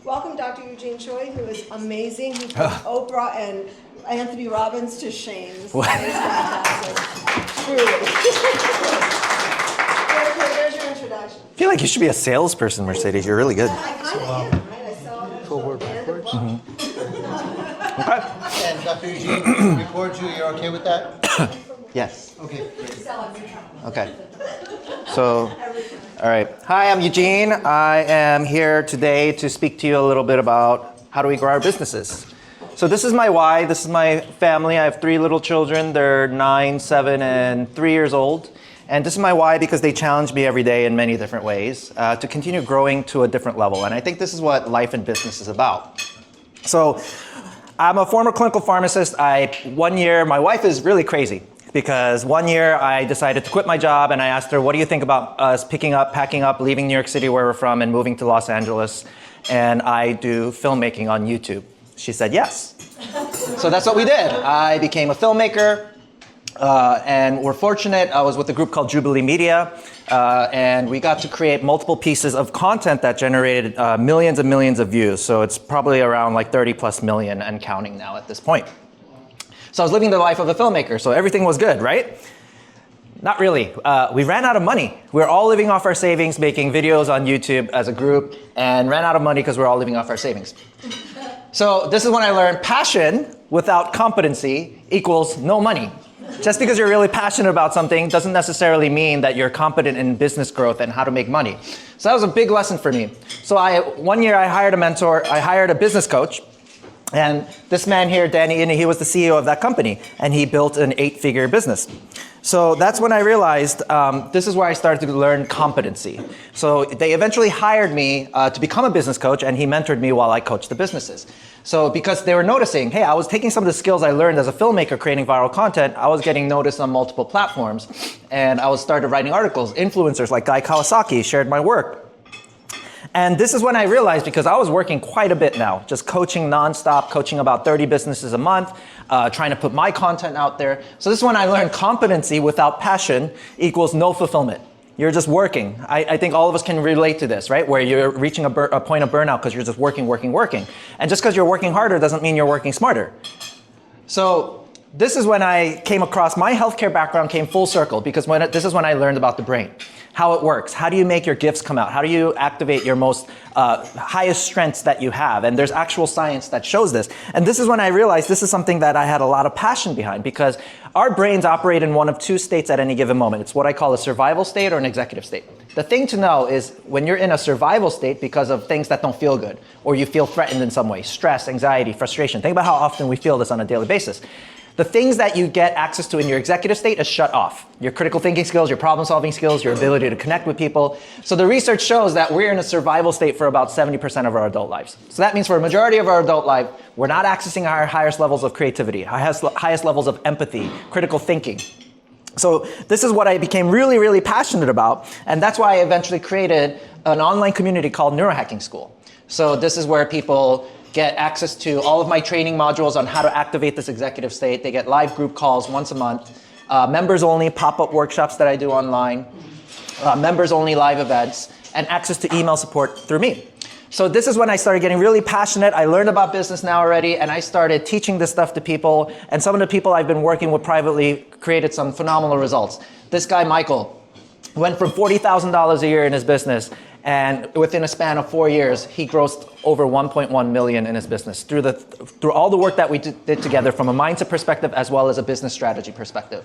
Welcome Dr. Eugene Choi, who is amazing. He put Oprah and Anthony Robbins to shame. This guy is fantastic. Truly. Okay, there's your introduction. I feel like you should be a salesperson, Mercedes. You're really good. I kind of am, right? I sell Forward, backwards. Okay. And Dr. Eugene, record you. You're okay with that? Yes. Okay. Okay. So, all right. Hi, I'm Eugene. I am here today to speak to you a little bit about how do we grow our businesses. So this is my why. This is my family. I have 3 little children. They're 9, 7, and 3 years old. And this is my why because they challenge me every day in many different ways to continue growing to a different level. And I think this is what life and business is about. So I'm a former clinical pharmacist. One year, my wife is really crazy because one year I decided to quit my job and I asked her, what do you think about us packing up, leaving New York City where we're from and moving to Los Angeles? And I do filmmaking on YouTube. She said yes. So that's what we did. I became a filmmaker. And we're fortunate, I was with a group called Jubilee Media, and we got to create multiple pieces of content that generated millions and millions of views. So it's probably around like 30 plus million and counting now at this point. So I was living the life of a filmmaker, so everything was good, right? Not really. We ran out of money. We were all living off our savings, making videos on YouTube as a group, and ran out of money because we were all living off our savings. So this is when I learned passion without competency equals no money. Just because you're really passionate about something doesn't necessarily mean that you're competent in business growth and how to make money. So that was a big lesson for me. So one year I hired a mentor, I hired a business coach, and this man here, Danny, he was the CEO of that company, and he built an 8-figure business. So that's when I realized this is where I started to learn competency. So they eventually hired me to become a business coach, and he mentored me while I coached the businesses. So because they were noticing, hey, I was taking some of the skills I learned as a filmmaker creating viral content, I was getting noticed on multiple platforms, and I started writing articles. Influencers like Guy Kawasaki shared my work. And this is when I realized, because I was working quite a bit now, just coaching nonstop, coaching about 30 businesses a month, trying to put my content out there. So this is when I learned competency without passion equals no fulfillment. You're just working. I think all of us can relate to this, right? Where you're reaching a point of burnout because you're just working. And just because you're working harder doesn't mean you're working smarter. So this is when I came across, my healthcare background came full circle because this is when I learned about the brain. How it works. How do you make your gifts come out? How do you activate your most highest strengths that you have? And there's actual science that shows this. And this is when I realized this is something that I had a lot of passion behind because our brains operate in one of 2 states at any given moment. It's what I call a survival state or an executive state. The thing to know is when you're in a survival state because of things that don't feel good or you feel threatened in some way, stress, anxiety, frustration. Think about how often we feel this on a daily basis. The things that you get access to in your executive state is shut off. Your critical thinking skills, your problem solving skills, your ability to connect with people. So the research shows that we're in a survival state for about 70% of our adult lives. So that means for a majority of our adult life, we're not accessing our highest levels of creativity, highest levels of empathy, critical thinking. So this is what I became really, really passionate about. And that's why I eventually created an online community called Neurohacking School. So this is where people get access to all of my training modules on how to activate this executive state. They get live group calls once a month, members only pop-up workshops that I do online, members only live events, and access to email support through me. So this is when I started getting really passionate. I learned about business now already, and I started teaching this stuff to people. And some of the people I've been working with privately created some phenomenal results. This guy, Michael, went from $40,000 a year in his business, and within a span of 4 years, he grossed over 1.1 million in his business through all the work that we did together from a mindset perspective as well as a business strategy perspective.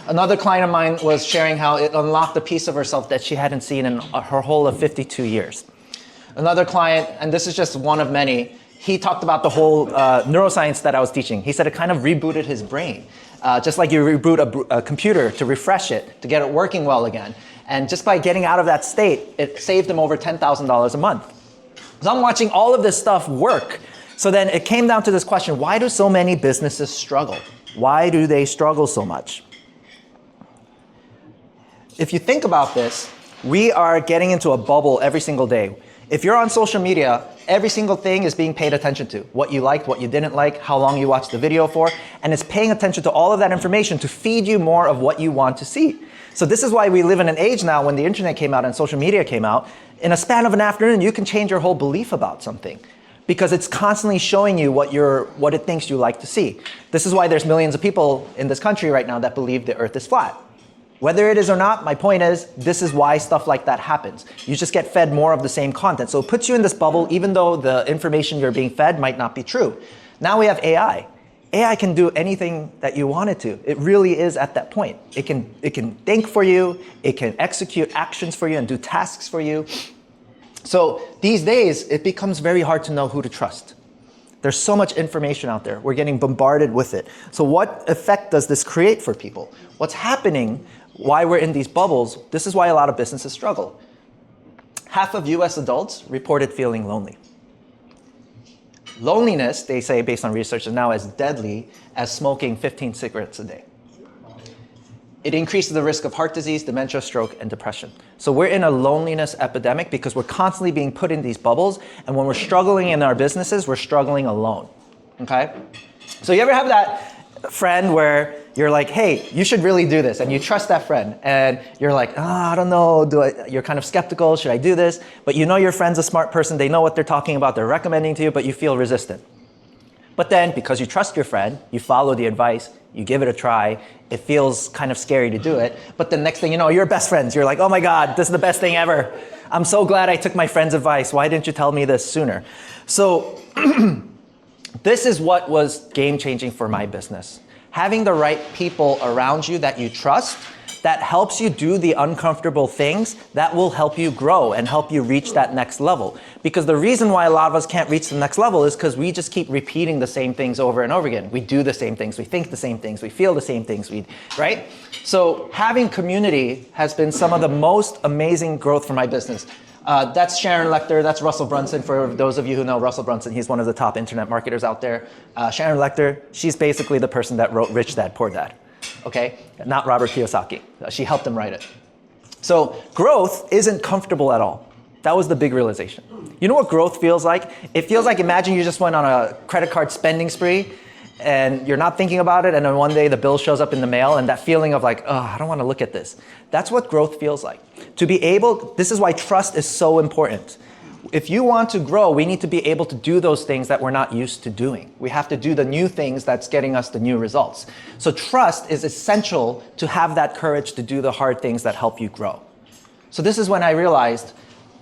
Another client of mine was sharing how it unlocked a piece of herself that she hadn't seen in her whole of 52 years. Another client, and this is just one of many, he talked about the whole neuroscience that I was teaching. He said it kind of rebooted his brain. Just like you reboot a computer to refresh it, to get it working well again. And just by getting out of that state, it saved him over $10,000 a month. So I'm watching all of this stuff work. So then it came down to this question, why do so many businesses struggle? Why do they struggle so much? If you think about this, we are getting into a bubble every single day. If you're on social media, every single thing is being paid attention to. What you liked, what you didn't like, how long you watched the video for, and it's paying attention to all of that information to feed you more of what you want to see. So this is why we live in an age now when the internet came out and social media came out. In a span of an afternoon, you can change your whole belief about something. because it's constantly showing you what it thinks you like to see. This is why there's millions of people in this country right now that believe the earth is flat. Whether it is or not, my point is, this is why stuff like that happens. You just get fed more of the same content. So it puts you in this bubble, even though the information you're being fed might not be true. Now we have AI. AI can do anything that you want it to. It really is at that point. It can think for you, it can execute actions for you and do tasks for you. So these days, it becomes very hard to know who to trust. There's so much information out there. We're getting bombarded with it. So what effect does this create for people? What's happening, why we're in these bubbles, this is why a lot of businesses struggle. Half of US adults reported feeling lonely. Loneliness, they say based on research, is now as deadly as smoking 15 cigarettes a day. It increases the risk of heart disease, dementia, stroke, and depression. So we're in a loneliness epidemic because we're constantly being put in these bubbles, and when we're struggling in our businesses, we're struggling alone, okay? So you ever have that friend where you're like, hey, you should really do this, and you trust that friend, and you're like, I don't know, you're kind of skeptical, should I do this? But you know your friend's a smart person, they know what they're talking about, they're recommending to you, but you feel resistant. But then, because you trust your friend, you follow the advice, you give it a try, it feels kind of scary to do it, but the next thing you know, you're best friends. You're like, oh my God, this is the best thing ever. I'm so glad I took my friend's advice. Why didn't you tell me this sooner? So this is what was game-changing for my business. Having the right people around you that you trust, that helps you do the uncomfortable things that will help you grow and help you reach that next level. Because the reason why a lot of us can't reach the next level is because we just keep repeating the same things over and over again. We do the same things, we think the same things, we feel the same things, right? So having community has been some of the most amazing growth for my business. That's Sharon Lechter, that's Russell Brunson. For those of you who know Russell Brunson, he's one of the top internet marketers out there. Sharon Lechter, she's basically the person that wrote Rich Dad, Poor Dad. Okay, not Robert Kiyosaki. She helped him write it. So growth isn't comfortable at all. That was the big realization. You know what growth feels like? It feels like, imagine you just went on a credit card spending spree and you're not thinking about it, and then one day the bill shows up in the mail, and that feeling of like, oh, I don't want to look at this. That's what growth feels like. To be able, this is why trust is so important. If you want to grow, we need to be able to do those things that we're not used to doing. We have to do the new things that's getting us the new results. So trust is essential to have that courage to do the hard things that help you grow. So this is when I realized,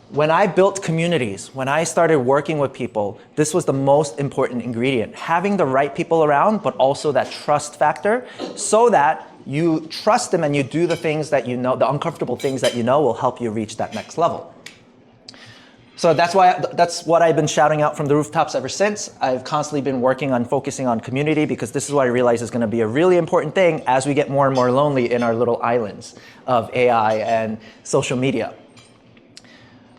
when I built communities, when I started working with people, this was the most important ingredient. Having the right people around, but also that trust factor, so that you trust them and you do the things that you know, the uncomfortable things that you know will help you reach that next level. So that's what I've been shouting out from the rooftops ever since. I've constantly been working on focusing on community, because this is what I realize is going to be a really important thing as we get more and more lonely in our little islands of AI and social media.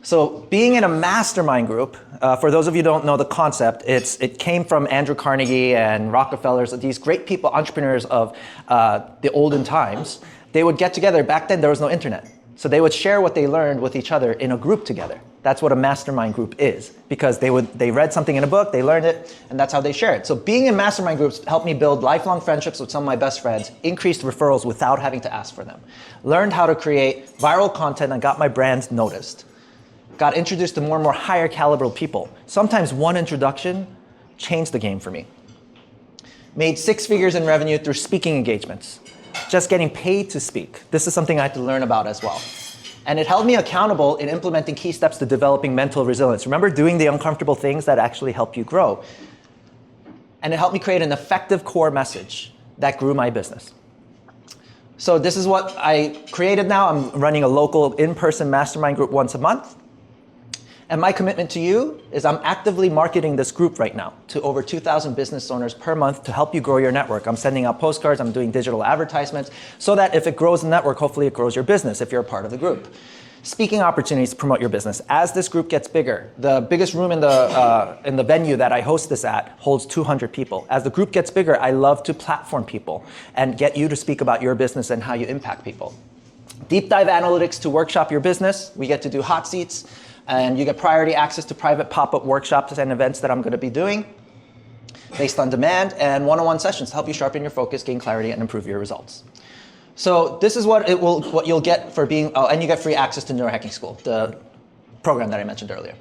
So being in a mastermind group, for those of you who don't know the concept, it came from Andrew Carnegie and Rockefellers, these great people, entrepreneurs of the olden times. They would get together. Back then, there was no internet. So they would share what they learned with each other in a group together. That's what a mastermind group is, because they read something in a book, they learned it, and that's how they share it. So being in mastermind groups helped me build lifelong friendships with some of my best friends, increased referrals without having to ask for them, learned how to create viral content, and got my brand noticed. Got introduced to more and more higher caliber people. Sometimes one introduction changed the game for me. Made 6 figures in revenue through speaking engagements. Just getting paid to speak. This is something I had to learn about as well. And it held me accountable in implementing key steps to developing mental resilience. Remember, doing the uncomfortable things that actually help you grow. And it helped me create an effective core message that grew my business. So this is what I created now. I'm running a local in-person mastermind group once a month. And my commitment to you is I'm actively marketing this group right now to over 2,000 business owners per month to help you grow your network. I'm sending out postcards, I'm doing digital advertisements, so that if it grows the network, hopefully it grows your business if you're a part of the group. Speaking opportunities to promote your business. As this group gets bigger, the biggest room in the venue that I host this at holds 200 people. As the group gets bigger, I love to platform people and get you to speak about your business and how you impact people. Deep dive analytics to workshop your business. We get to do hot seats. And you get priority access to private pop-up workshops and events that I'm going to be doing based on demand, and one-on-one sessions to help you sharpen your focus, gain clarity, and improve your results. So this is what you'll get for being, and you get free access to Neurohacking School, the program that I mentioned earlier.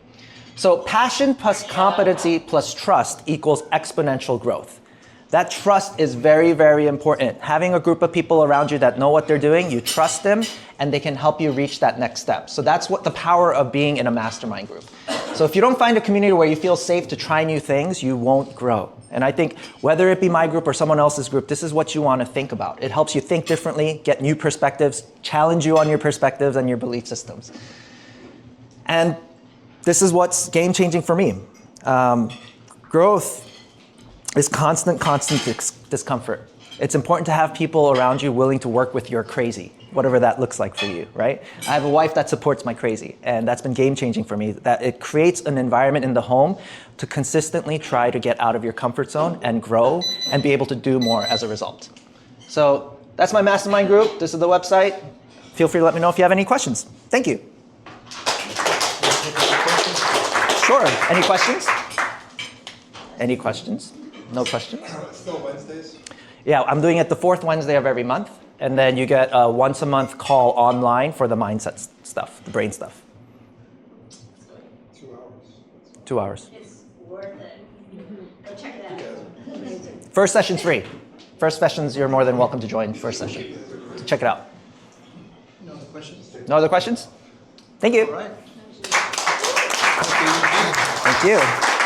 So passion plus competency plus trust equals exponential growth. That trust is very, very important. Having a group of people around you that know what they're doing, you trust them, and they can help you reach that next step. So that's what the power of being in a mastermind group. So if you don't find a community where you feel safe to try new things, you won't grow. And I think whether it be my group or someone else's group, this is what you want to think about. It helps you think differently, get new perspectives, challenge you on your perspectives and your belief systems. And this is what's game-changing for me. Growth is constant discomfort. It's important to have people around you willing to work with your crazy, whatever that looks like for you, right? I have a wife that supports my crazy, and that's been game-changing for me, that it creates an environment in the home to consistently try to get out of your comfort zone and grow and be able to do more as a result. So that's my mastermind group. This is the website. Feel free to let me know if you have any questions. Thank you. Sure. Any questions? Any questions? No questions? Still Wednesdays? Yeah, I'm doing it the fourth Wednesday of every month. And then you get a once a month call online for the mindset stuff, the brain stuff. 2 hours. 2 hours. It's worth it. Go check it out. First session's free. First sessions, you're more than welcome to join first session. So check it out. No other questions? No other questions? Thank you. All right. Thank you.